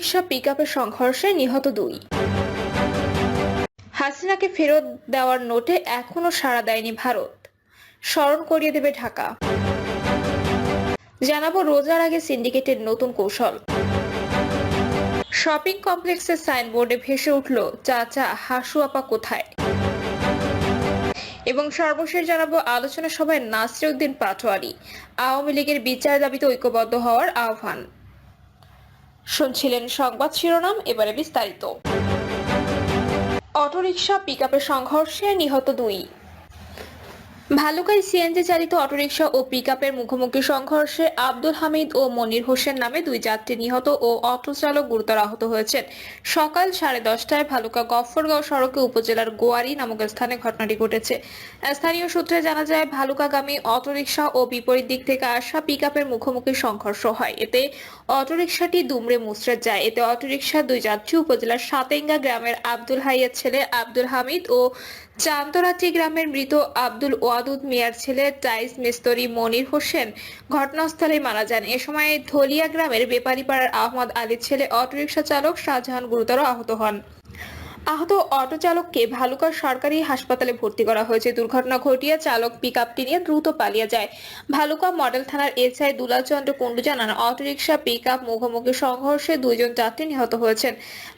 Autorickshaw পিকআপের সংঘর্ষে নিহত 2। হাসিনাকে ফেরত দেওয়ার নোটে এখনো সাড়া দেয়নি ভারত, স্মরণ করিয়ে দেবে ঢাকা। জানাবো রোজার আগে সিন্ডিকেটের নতুন কৌশল। শপিং কমপ্লেক্সের সাইনবোর্ডে ভেসে উঠল চাচা হাসু আপা কোথায়। এবং সর্বশেষ জানাবো আলোচনা সভায় নাসির উদ্দিন পাটোয়ারি আওয়ামী লীগের বিচার দাবিতে ঐক্যবদ্ধ হওয়ার আহ্বান। শুনছিলেন সংবাদ শিরোনাম, এবারে বিস্তারিত। অটোরিকশা পিকআপের সংঘর্ষে নিহত 2। ভালুকায় সিএনজি চালিত অটোরিকশা ও পিকআপের মুখোমুখি সংঘর্ষে আব্দুল হামিদ ও মনির হোসেন নামে 2 যাত্রী নিহত ও অটো চালক গুরুতর আহত হয়েছেন। সকাল 10:30টায় ভালুকা গফরগাঁও সড়কে উপজেলার গোয়ারি নামক স্থানে ঘটনাটি ঘটেছে। স্থানীয় সূত্রে জানা যায়, ভালুকাগামী অটোরিকশা ও বিপরীত দিক থেকে আসা পিকআপের মুখোমুখি সংঘর্ষ হয়। এতে অটোরিকশাটি দুমড়ে মুচড়ে যায়। এতে অটোরিকশার 2 যাত্রী উপজেলার সাতেঙ্গা গ্রামের আব্দুল হাইয়ের ছেলে আব্দুল হামিদ ও চান্দরাটি গ্রামের মৃত আব্দুল ওয়াদুদ মিয়ার ছেলে টাইস মিস্তরি মনির হোসেন ঘটনাস্থলে মারা যান। এ সময় ধলিয়া গ্রামের বেপারীপাড়ার আহমদ আলীর ছেলে অটোরিকশা চালক শাহজাহান গুরুতর আহত হন। আহত অটো চালককে ভালুকা সরকারি হাসপাতালে ভর্তি করা হয়েছে। দুর্ঘটনা ঘটিয়ে চালক পিকআপটি নিয়ে দ্রুত পালিয়ে যায়। ভালুকা মডেল থানার এসআই দুলাল চন্দ্র কুন্ডু জানান, অটোরিকশা পিকআপ মুখোমুখি সংঘর্ষে 2 জন যাত্রী নিহত হয়েছেন।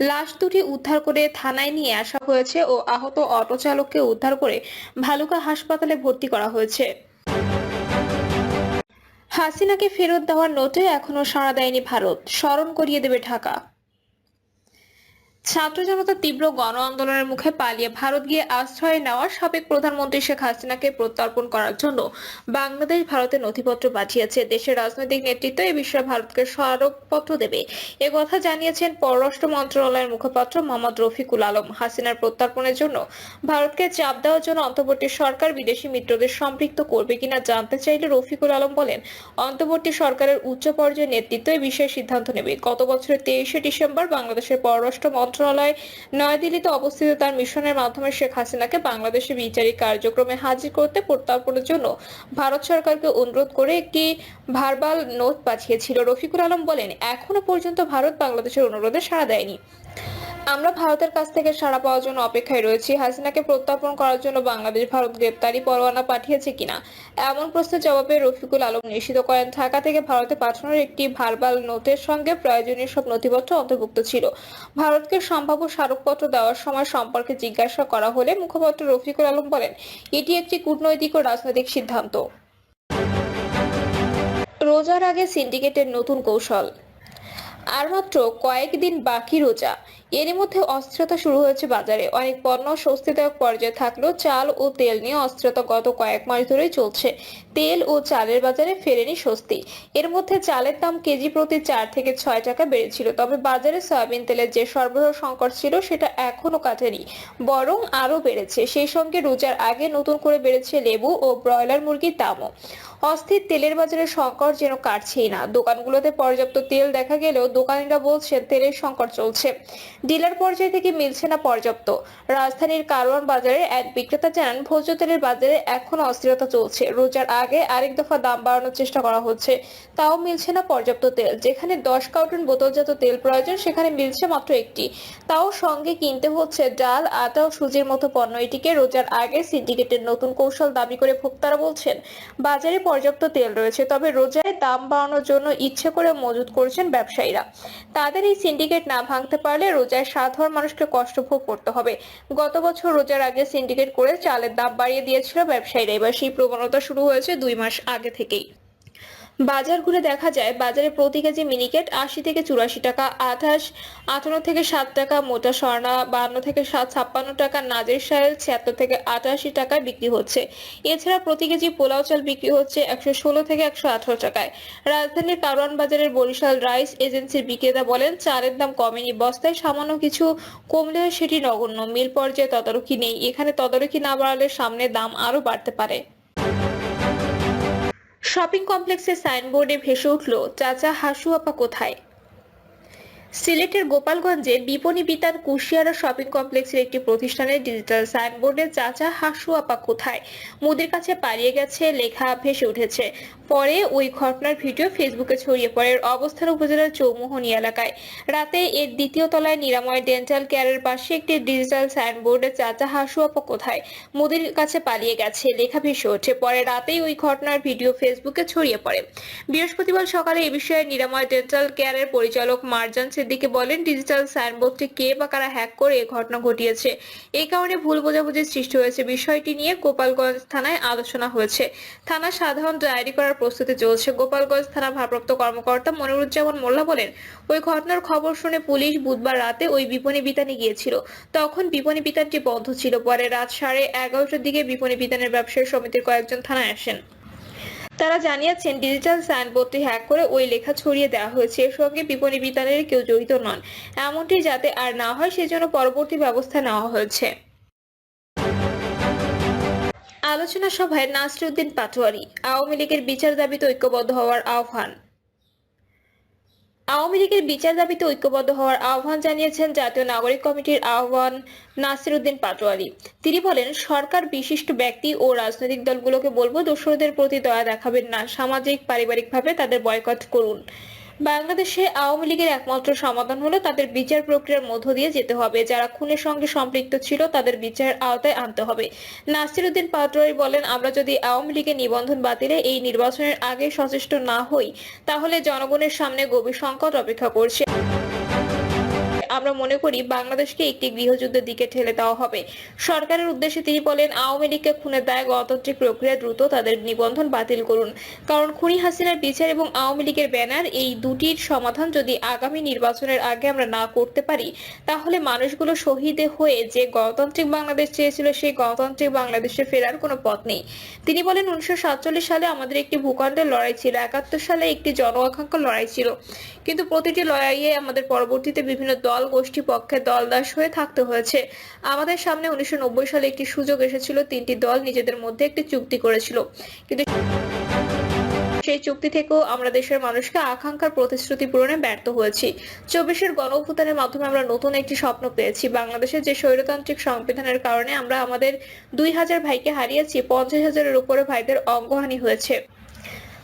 লাশ দুটি উদ্ধার করে থানায় নিয়ে আসা হয়েছে ও আহত অটো চালককে উদ্ধার করে ভালুকা হাসপাতালে ভর্তি করা হয়েছে। হাসিনাকে ফেরত দেওয়ার নোটে এখনো সাড়া দেয়নি ভারত, স্মরণ করিয়ে দেবে ঢাকা। ছাত্র জনতার তীব্র গণ আন্দোলনের মুখে পালিয়ে ভারত গিয়ে আশ্রয় নেওয়া সাবেক প্রধানমন্ত্রী শেখ হাসিনাকে প্রত্যর্পণ করার জন্য বাংলাদেশ ভারতে নথিপত্র পাঠিয়েছে। দেশের রাজনৈতিক নেতৃত্ব এ বিষয়ে ভারতকে স্মারকপত্র দেবে, এ কথা জানিয়েছেন পররাষ্ট্র মন্ত্রণালয়ের মুখপাত্র মোহাম্মদ রফিকুল আলম। হাসিনার প্রত্যর্পণের জন্য ভারতকে চাপ দেওয়ার জন্য অন্তর্বর্তী সরকার বিদেশি মিত্রদের সম্পৃক্ত করবে কিনা জানতে চাইলে রফিকুল আলম বলেন, অন্তর্বর্তী সরকারের উচ্চ পর্যায়ের নেতৃত্ব এ বিষয়ে সিদ্ধান্ত নেবে। গত বছরের 23শে ডিসেম্বর বাংলাদেশের পররাষ্ট্র মন্ত্রণালয় নয়াদিল্লিতে অবস্থিত তার মিশনের মাধ্যমে শেখ হাসিনাকে বাংলাদেশে বিচারিক কার্যক্রমে হাজির করতে প্রত্যর্পণের জন্য ভারত সরকারকে অনুরোধ করে একটি ভার্বাল নোট পাঠিয়েছিল। রফিকুল আলম বলেন, এখনো পর্যন্ত ভারত বাংলাদেশের অনুরোধে সাড়া দেয়নি। আমরা ভারতের কাছ থেকে সাড়া পাওয়ার জন্য অপেক্ষায় রয়েছি। হাসিনাকে প্রত্যর্পণ করার জন্য বাংলাদেশ ভারত গ্রেপ্তারি পরোয়ানা পাঠিয়েছে কিনা এমন প্রশ্নের জবাবে রফিকুল আলম নিশ্চিত করেন, ঢাকা থেকে ভারতে পাঠানোর একটি ভার্বাল নোটের সঙ্গে প্রয়োজনীয় সব নথিপত্র অন্তর্ভুক্ত ছিল। ভারতকে সম্ভাব্য স্মারকপত্র দেওয়ার সময় সম্পর্কে জিজ্ঞাসা করা হলে মুখপাত্র রফিকুল আলম বলেন, এটি একটি কূটনৈতিক ও রাজনৈতিক সিদ্ধান্ত। রোজার আগে সিন্ডিকেটের নতুন কৌশল। আর মাত্র কয়েকদিন বাকি রোজা, এরই মধ্যে অস্থিরতা শুরু হয়েছে বাজারে। অনেক পণ্য স্বস্তিদায়ক পর্যায়ে থাকলেও চাল ও তেল নিয়ে অস্থিরতা গত কয়েক মাস ধরেই চলছে। তেল ও চালের বাজারে ফেরেনি স্বস্তি। এর মধ্যে চালের দাম কেজি প্রতি 4 থেকে 6 টাকা বেড়েছিল। তবে বাজারে সয়াবিন তেলের যে সরবরাহ সংকট ছিল সেটা এখনো কাটেনি, বরং আরো বেড়েছে। সেই সঙ্গে রোজার আগে নতুন করে বেড়েছে লেবু ও ব্রয়লার মুরগির দামও। অস্থির তেলের বাজারে সংকট যেন কাটছেই না। দোকানগুলোতে পর্যাপ্ত তেল দেখা গেলেও দোকানিরা বলছেন তেলের সংকট চলছে, ডিলার পর্যায়ে থেকে মিলছে না পর্যাপ্ত। রাজধানীর কারওয়ান বাজারে এক বিক্রেতা জানান, ভোজ্য তেলের বাজারে এখনো অস্থিরতা চলছে। রোজার আগে আরেক দফা দাম বাড়ানোর চেষ্টা করা হচ্ছে, তাও মিলছে না পর্যাপ্ত তেল। যেখানে 10 কার্টন বোতলজাত তেল প্রয়োজন সেখানে মিলছে মাত্র 1টি, তাও সঙ্গে কিনতে হচ্ছে ডাল, আটা ও সুজির মতো পণ্য। এটিকে রোজার আগে সিন্ডিকেটের নতুন কৌশল দাবি করে ভোক্তারা বলছেন, বাজারে পর্যাপ্ত তেল রয়েছে, তবে রোজায় দাম বাড়ানোর জন্য ইচ্ছে করে মজুত করছেন ব্যবসায়ীরা। তাদের এই সিন্ডিকেট না ভাঙতে পারলে রোজায় সাধারণ মানুষকে কষ্ট ভোগ করতে হবে। গত বছর রোজার আগে সিন্ডিকেট করে চালের দাম বাড়িয়ে দিয়েছিল ব্যবসায়ীরা। এবার সেই প্রবণতা শুরু হয়েছে 2 মাস আগে থেকেই। বাজার ঘুরে দেখা যায়, বাজারে প্রতি কেজি মিনিকেট 80 থেকে 84 টাকা, 58 থেকে 7 টাকা, মোটা স্বর্ণা 52 থেকে 56 টাকা, নাজের সাহেল 76 থেকে 88 টাকায় বিক্রি হচ্ছে। এছাড়া প্রতি কেজি পোলাও চাল বিক্রি হচ্ছে 116 থেকে 118 টাকায়। রাজধানীর কারওয়ান বাজারের বরিশাল রাইস এজেন্সির বিক্রেতা বলেন, চালের দাম কমেনি, বস্তায় সামান্য কিছু কমলেও সেটি নগণ্য। মিল পর্যায়ে তদারকি নেই। এখানে তদারকি না বাড়ালে সামনে দাম আরো বাড়তে পারে। শপিং কমপ্লেক্সের সাইনবোর্ডে ভেসে উঠল চাচা হাসু আপা কোথায়। সিলেটের গোপালগঞ্জে বিপণী বিতান কুশিয়ারা শপিং কমপ্লেক্সের একটি প্রতিষ্ঠানের ডিজিটাল সাইনবোর্ডে চাচা হাসু আপা কোথায় মোদির কাছে পালিয়ে গেছে লেখা ভেসে উঠেছে। পরে ওই ঘটনার ভিডিও ফেসবুকে ছড়িয়ে পড়ে। এর অবস্থান উপজেলার চৌমোহনী এলাকায়। রাতে এর দ্বিতীয় তলায় নিরাময় ডেন্টাল কেয়ারের পাশে একটি ডিজিটাল সাইনবোর্ডে চাচা হাসু আপা কোথায় মোদির কাছে পালিয়ে গেছে লেখা ভেসে ওঠে। পরে রাতেই ওই ঘটনার ভিডিও ফেসবুকে ছড়িয়ে পড়ে। বৃহস্পতিবার সকালে এ বিষয়ে নিরাময় ডেন্টাল কেয়ারের পরিচালক মারজান সিদ্দিকী বলেন, ডিজিটাল সাইনবোর্ডটি কে বা কারা হ্যাক করে এ ঘটনা ঘটিয়েছে। এই কারণে ভুল বোঝাবুঝির সৃষ্টি হয়েছে। বিষয়টি নিয়ে গোপালগঞ্জ থানায় আলোচনা হয়েছে। থানা সাধারণ ডায়েরি করার প্রস্তুতি চলছে। গোপালগঞ্জ থানা ভারপ্রাপ্ত কর্মকর্তা মনিরুজ্জামান মোল্লা বলেন, ওই ঘটনার খবর শুনে পুলিশ বুধবার রাতে ওই বিপণী বিতানে গিয়েছিল। তখন বিপণী বিতানটি বন্ধ ছিল। পরে রাত 11:30টার দিকে বিপণী বিতানের ব্যবসায়ী সমিতির কয়েকজন থানায় আসেন। তারা জানিয়েছেন, ডিজিটাল সাইনবোর্ডটি হ্যাক করে ওই লেখা ছড়িয়ে দেওয়া হয়েছে। এর সঙ্গে বিপণী বিতানের কেউ জড়িত নন। এমনটি যাতে আর না হয় সেজন্য পরবর্তী ব্যবস্থা নেওয়া হয়েছে। আলোচনা সভায় নাসিরউদ্দিন পাটোয়ারি। আওয়ামী লীগের বিচার দাবিতে ঐক্যবদ্ধ হওয়ার আহ্বান। আওয়ামী লীগের বিচার দাবিতে ঐক্যবদ্ধ হওয়ার আহ্বান জানিয়েছেন জাতীয় নাগরিক কমিটির আহ্বান নাসিরউদ্দিন পাটোয়ারি। তিনি বলেন, সরকার, বিশিষ্ট ব্যক্তি ও রাজনৈতিক দলগুলোকে বলবো, দোসরদের প্রতি দয়া দেখাবেন না। সামাজিক পারিবারিকভাবে তাদের বয়কট করুন। বাংলাদেশে আওয়ামী লীগের একমাত্র সমাধান হলো তাদের বিচার প্রক্রিয়ার মধ্য দিয়ে যেতে হবে। যারা খুনের সঙ্গে সম্পৃক্ত ছিল তাদের বিচারের আওতায় আনতে হবে। নাসিরউদ্দিন পাটোয়ারি বলেন, আমরা যদি আওয়ামী লীগের নিবন্ধন বাতিলে এই নির্বাচনের আগে সচেষ্ট না হই, তাহলে জনগণের সামনে গভীর সংকট অপেক্ষা করছে। আমরা মনে করি বাংলাদেশকে একটি গৃহযুদ্ধের দিকে ঠেলে দেওয়া হবে। সরকারের উদ্দেশ্যে তিনি বলেন, আওয়ামী লীগকে খুনের দায়ে গণতান্ত্রিক প্রক্রিয়া দ্রুত তাদের নিবন্ধন বাতিল করুন। কারণ খুনি হাসিনার বিচার এবং আওয়ামী লীগের ব্যানার, এই দুটির সমাধান যদি আগামী নির্বাচনের আগে আমরা না করতে পারি, তাহলে মানুষগুলো শহীদ হয়ে যে গণতান্ত্রিক বাংলাদেশ চেয়েছিল সেই গণতান্ত্রিক বাংলাদেশে ফেরার কোনো পথ নেই। তিনি বলেন, 1947 সালে আমাদের একটি ভূখণ্ডের লড়াই ছিল, 71 সালে একটি জন আকাঙ্ক্ষার লড়াই ছিল। কিন্তু প্রতিটি লড়াইয়ে আমাদের পরবর্তীতে বিভিন্ন দল গোষ্ঠী পক্ষে দলদাস হয়ে থাকতে হয়েছে। আমাদের সামনে 1990 সালে একটি সুযোগ এসেছিল। 3টি দল নিজেদের মধ্যে একটি চুক্তি করেছিল, কিন্তু সেই চুক্তি থেকেও আমরা দেশের মানুষকে আকাঙ্ক্ষার প্রতিশ্রুতি পূরণে ব্যর্থ হয়েছি। 24-এর গণঅভ্যুত্থানের মাধ্যমে আমরা নতুন একটি স্বপ্ন পেয়েছি। বাংলাদেশের যে স্বৈরতান্ত্রিক সংবিধানের কারণে আমরা আমাদের 2000 ভাইকে হারিয়েছি, 50,000-এর উপরে ভাইদের অঙ্গহানি হয়েছে।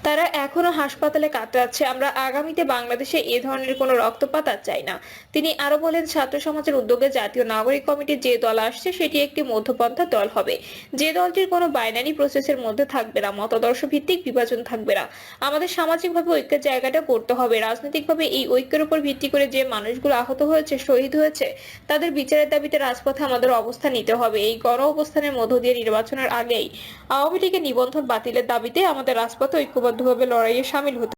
তারা এখনো হাসপাতালে কাতরাচ্ছে। আমরা আগামীতে বাংলাদেশে এ ধরনের কোনো রক্তপাত আর চাই না। তিনি আরো বলেন, ছাত্র সমাজের উদ্যোগে জাতীয় নাগরিক কমিটির যে দল আসছে সেটি একটি মধ্যপন্থা দল হবে। যে দলটির কোনো বাইনারি প্রসেসের মধ্যে থাকবে না, মতাদর্শ ভিত্তিক বিভাজন থাকবে না। আমাদের সামাজিকভাবে ঐক্যের জায়গাটা করতে হবে। রাজনৈতিকভাবে এই ঐক্যের উপর ভিত্তি করে যে মানুষগুলো আহত হয়েছে, শহীদ হয়েছে, তাদের বিচারের দাবিতে রাজপথে আমাদের অবস্থান নিতে হবে। এই গণ অবস্থানের মধ্য দিয়ে নির্বাচনের আগেই আওয়ামী লীগের নিবন্ধন বাতিলের দাবিতে আমাদের রাজপথে ঐক্যবদ্ধভাবে লড়াইয়ে শামিল হতে